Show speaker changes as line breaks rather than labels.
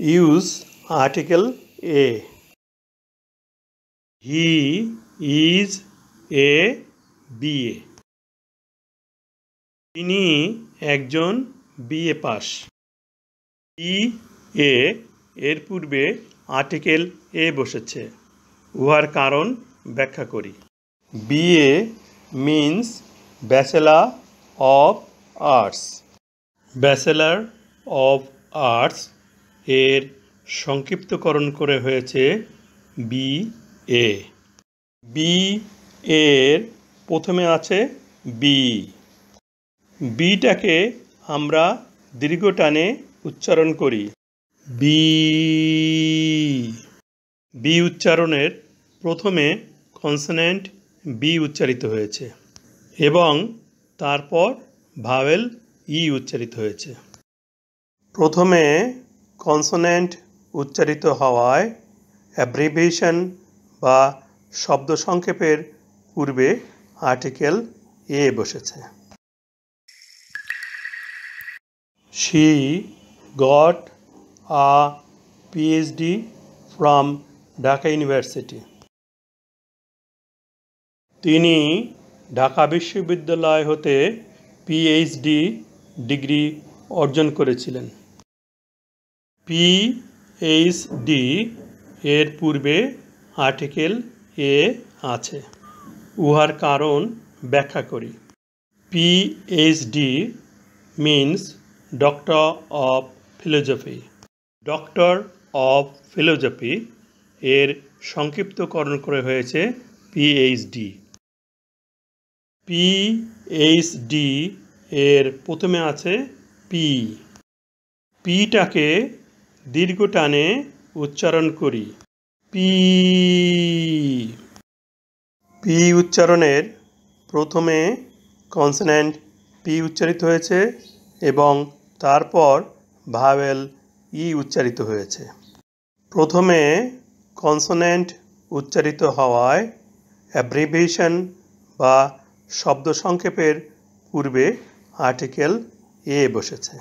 Use article A. He is a BA. তিনি একজন BA pass. BA এর পূর্বে আর্টিকেল A বসেছে। উহার কারণ ব্যাখ্যা করি। BA means Bachelor of Arts. Bachelor of arts এর সংক্ষিপ্তকরণ করে হয়েছে BA। এর প্রথমে আছে বি। বিটাকে আমরা দীর্ঘ টানে উচ্চারণ করি বি উচ্চারণের প্রথমে কনসোনেন্ট বি উচ্চারিত হয়েছে এবং তারপর ভাওয়েল ই উচ্চারিত হয়েছে। প্রথমে কনসোনেন্ট উচ্চারিত হওয়ায় অ্যাব্রিভিয়েশন বা শব্দ সংক্ষেপের পূর্বে আর্টিকেল এ বসেছে। She got a PhD from Dhaka University. তিনি ঢাকা বিশ্ববিদ্যালয় হতে PhD ডিগ্রি অর্জন করেছিলেন। PhD এর পূর্বে আর্টিকেল এ আছে। উহার কারণ ব্যাখ্যা করি। PhD means Doctor of Philosophy. Doctor of philosophy এর সংক্ষিপ্তকরণ করে হয়েছে PhD। PhD এর প্রথমে আছে পি। পিটাকে দীর্ঘ টানে উচ্চারণ করি পি উচ্চারণের প্রথমে কনসোনেন্ট পি উচ্চারিত হয়েছে এবং তারপর ভাওয়েল ই উচ্চারিত হয়েছে। প্রথমে কনসোনেন্ট উচ্চারিত হওয়ায় অ্যাব্রিভিয়েশন বা শব্দ সংক্ষেপের পূর্বে আর্টিকেল এ বসেছে।